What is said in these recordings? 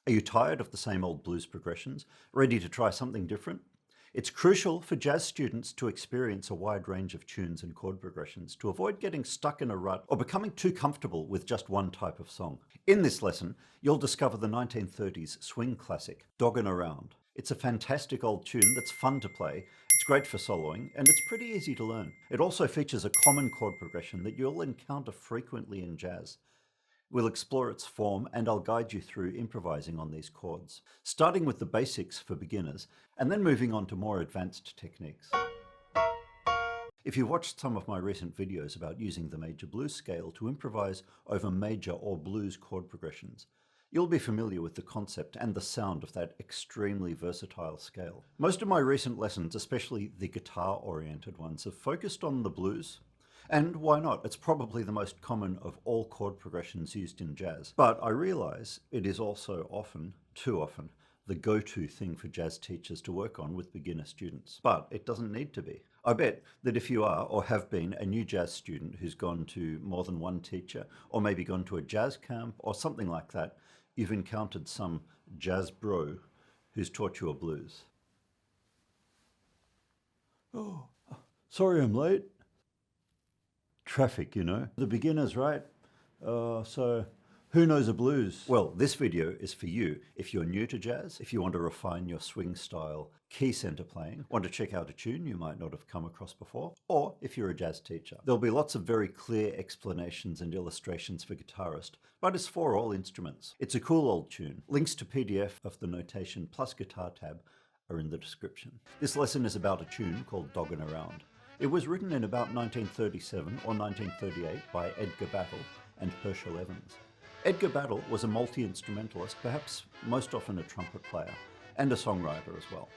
Are you tired of the same old blues progressions? Ready to try something different? It's crucial for jazz students to experience a wide range of tunes and chord progressions to avoid getting stuck in a rut or becoming too comfortable with just one type of song. In this lesson, you'll discover the 1930s swing classic, Doggin Around. It's a fantastic old tune that's fun to play, it's great for soloing, and it's pretty easy to learn. It also features a common chord progression that you'll encounter frequently in jazz. We'll explore its form and I'll guide you through improvising on these chords, starting with the basics for beginners and then moving on to more advanced techniques. If you've watched some of my recent videos about using the major blues scale to improvise over major or blues chord progressions, you'll be familiar with the concept and the sound of that extremely versatile scale. Most of my recent lessons, especially the guitar-oriented ones, have focused on the blues. And why not? It's probably the most common of all chord progressions used in jazz. But I realize it is also often, too often, the go-to thing for jazz teachers to work on with beginner students. But it doesn't need to be. I bet that if you are or have been a new jazz student who's gone to more than one teacher, or maybe gone to a jazz camp or something like that, you've encountered some jazz bro who's taught you a blues. Oh, sorry I'm late. Traffic, you know. The beginners, right? So who knows a blues? Well, this video is for you if you're new to jazz, if you want to refine your swing style key center playing, want to check out a tune you might not have come across before, or if you're a jazz teacher. There'll be lots of very clear explanations and illustrations for guitarist, but it's for all instruments. It's a cool old tune. Links to PDF of the notation plus guitar tab are in the description. This lesson is about a tune called Doggin Around. It was written in about 1937 or 1938 by Edgar Battle and Herschel Evans. Edgar Battle was a multi-instrumentalist, perhaps most often a trumpet player, and a songwriter as well.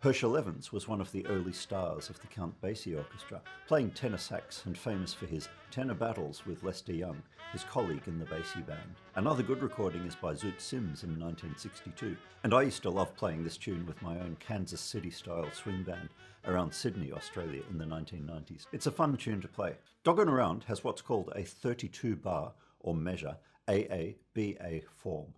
Herschel Evans was one of the early stars of the Count Basie Orchestra, playing tenor sax and famous for his tenor battles with Lester Young, his colleague in the Basie band. Another good recording is by Zoot Sims in 1962, and I used to love playing this tune with my own Kansas City-style swing band around Sydney, Australia in the 1990s. It's a fun tune to play. Doggin Around has what's called a 32-bar or measure AA-BA form.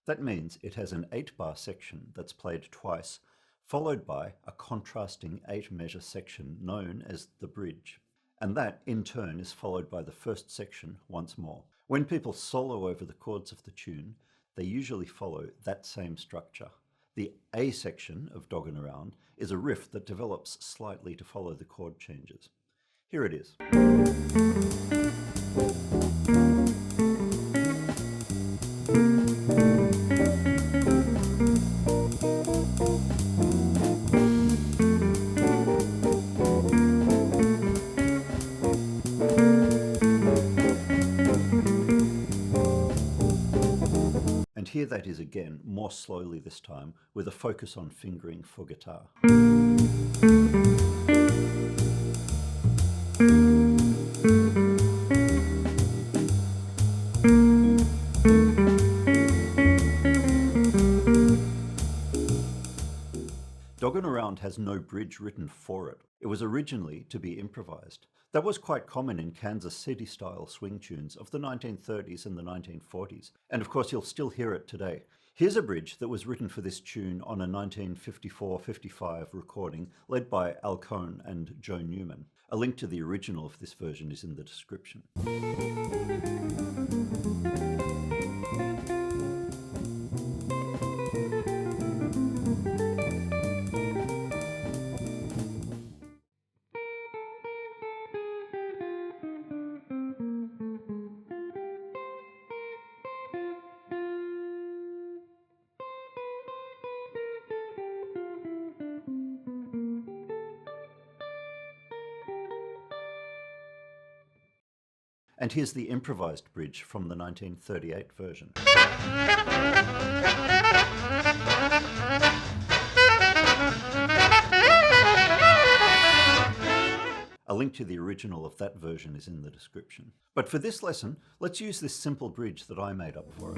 That means it has an 8-bar section that's played twice, followed by a contrasting 8-measure section known as the bridge. And that, in turn, is followed by the first section once more. When people solo over the chords of the tune, they usually follow that same structure. The A section of Doggin Around is a riff that develops slightly to follow the chord changes. Here it is. And here that is again, more slowly this time, with a focus on fingering for guitar. Doggin Around has no bridge written for it. It was originally to be improvised. That was quite common in Kansas City-style swing tunes of the 1930s and the 1940s, and of course you'll still hear it today. Here's a bridge that was written for this tune on a 1954-55 recording led by Al Cohn and Joe Newman. A link to the original of this version is in the description. And here's the improvised bridge from the 1938 version. A link to the original of that version is in the description. But for this lesson, let's use this simple bridge that I made up for it.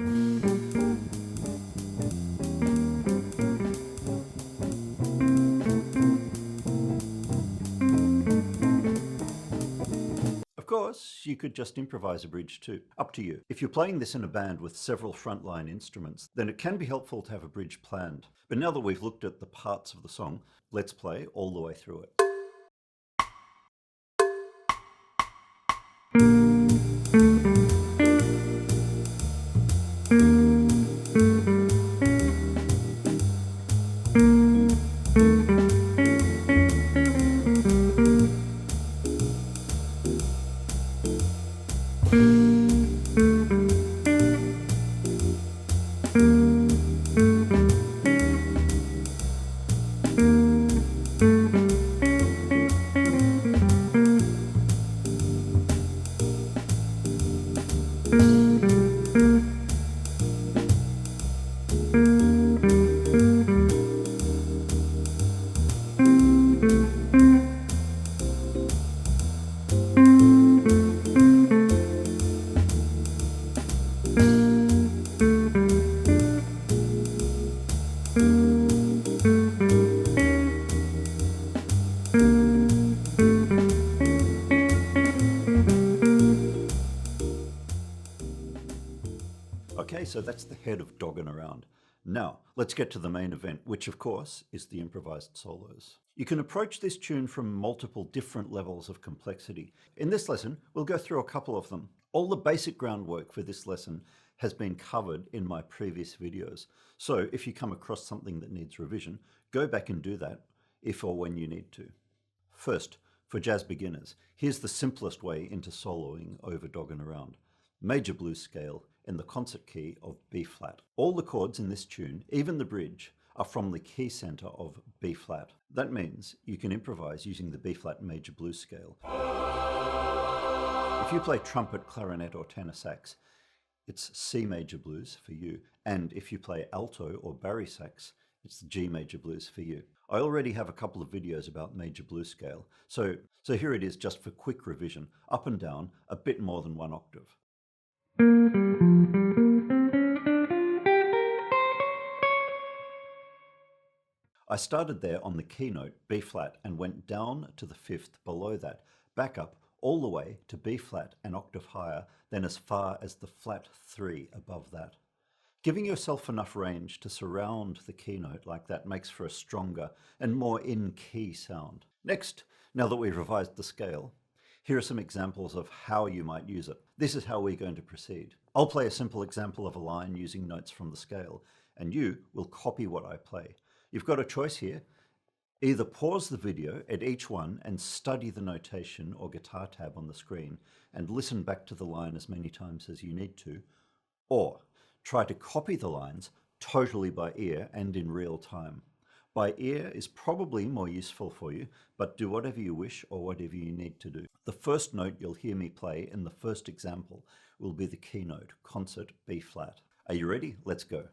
Of course, you could just improvise a bridge too. Up to you. If you're playing this in a band with several frontline instruments, then it can be helpful to have a bridge planned. But now that we've looked at the parts of the song, let's play all the way through it. Okay, so that's the head of Doggin Around. Now, let's get to the main event, which of course is the improvised solos. You can approach this tune from multiple different levels of complexity. In this lesson, we'll go through a couple of them. All the basic groundwork for this lesson has been covered in my previous videos. So if you come across something that needs revision, go back and do that if or when you need to. First, for jazz beginners, here's the simplest way into soloing over Doggin Around. Major blues scale in the concert key of B flat. All the chords in this tune, even the bridge, are from the key center of B flat. That means you can improvise using the B flat major blues scale. If you play trumpet, clarinet, or tenor sax, it's C major blues for you, and if you play alto or bari sax, it's the G major blues for you. I already have a couple of videos about major blues scale, so here it is just for quick revision, up and down, a bit more than one octave. I started there on the keynote B flat and went down to the fifth below that, back up all the way to B flat an octave higher, then as far as the flat 3 above that. Giving yourself enough range to surround the keynote like that makes for a stronger and more in-key sound. Next, now that we've revised the scale, here are some examples of how you might use it. This is how we're going to proceed. I'll play a simple example of a line using notes from the scale, and you will copy what I play. You've got a choice here. Either pause the video at each one and study the notation or guitar tab on the screen and listen back to the line as many times as you need to, or try to copy the lines totally by ear and in real time. By ear is probably more useful for you, but do whatever you wish or whatever you need to do. The first note you'll hear me play in the first example will be the keynote, concert B flat. Are you ready? Let's go.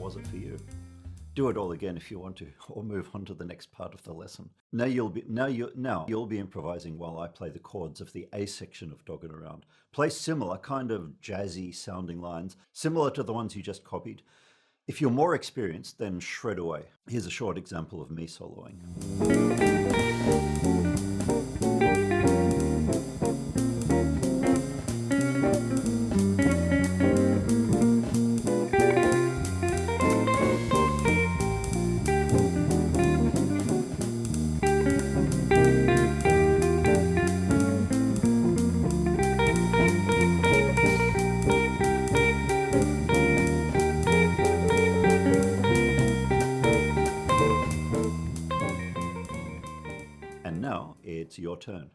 was it for you? Do it all again if you want to, or move on to the next part of the lesson. Now you'll be improvising while I play the chords of the A section of Doggin Around. Play similar, kind of jazzy sounding lines, similar to the ones you just copied. If you're more experienced, then shred away. Here's a short example of me soloing. And now it's your turn.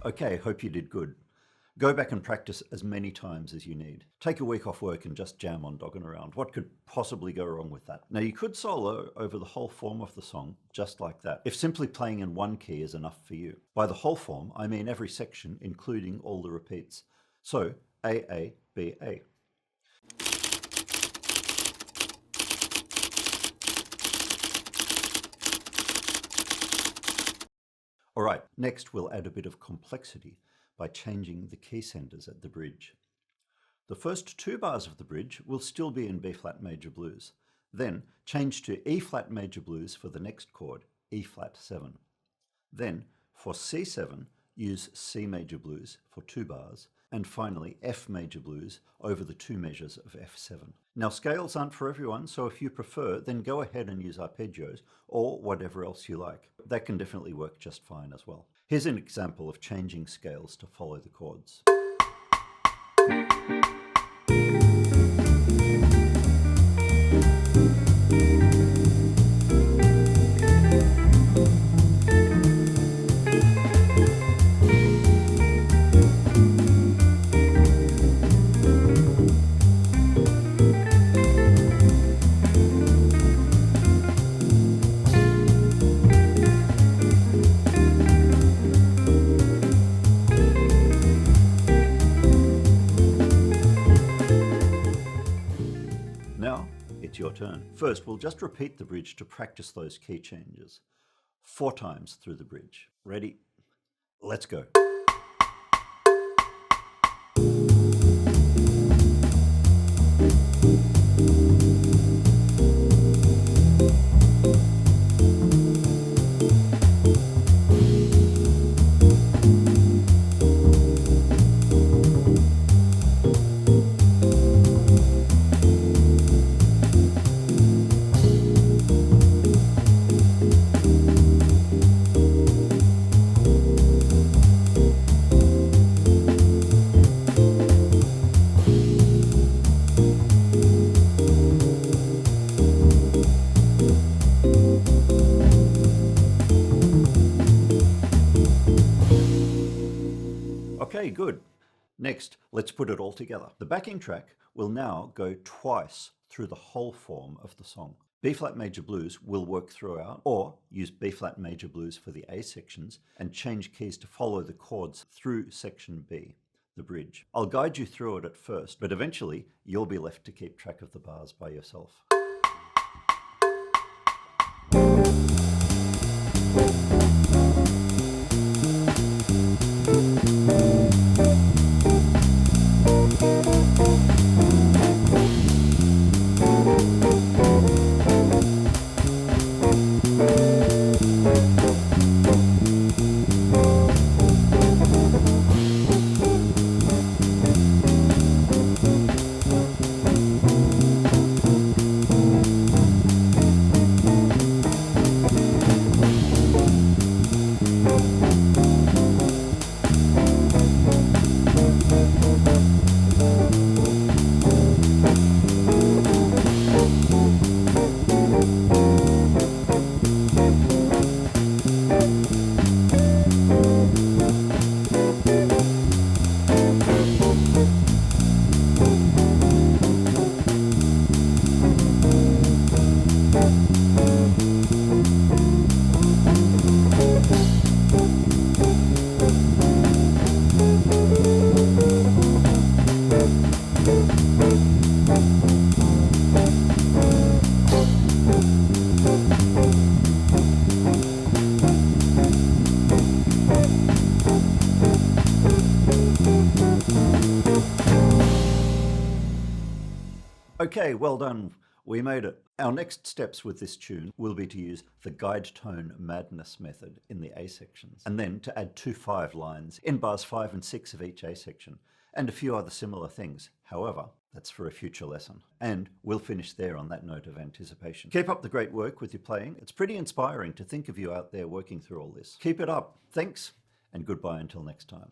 Okay, hope you did good. Go back and practice as many times as you need. Take a week off work and just jam on Doggin Around. What could possibly go wrong with that? Now you could solo over the whole form of the song just like that, if simply playing in one key is enough for you. By the whole form, I mean every section, including all the repeats. So, A, A, B, A. All right, next we'll add a bit of complexity by changing the key centers at the bridge. The first two bars of the bridge will still be in B flat major blues. Then change to E flat major blues for the next chord, E flat 7. Then for C7, use C major blues for 2 bars, and finally F major blues over the 2 measures of F7. Now scales aren't for everyone, so if you prefer, then go ahead and use arpeggios or whatever else you like. That can definitely work just fine as well. Here's an example of changing scales to follow the chords. Now, it's your turn. First, we'll just repeat the bridge to practice those key changes. 4 times through the bridge. Ready? Let's go. Okay, good. Next, let's put it all together. The backing track will now go twice through the whole form of the song. B-flat major blues will work throughout, or use B-flat major blues for the A sections and change keys to follow the chords through section B, the bridge. I'll guide you through it at first, but eventually you'll be left to keep track of the bars by yourself. Okay, well done. We made it. Our next steps with this tune will be to use the guide tone madness method in the A sections, and then to add 2/5 lines in bars 5 and 6 of each A section, and a few other similar things. However, that's for a future lesson. And we'll finish there on that note of anticipation. Keep up the great work with your playing. It's pretty inspiring to think of you out there working through all this. Keep it up. Thanks, and goodbye until next time.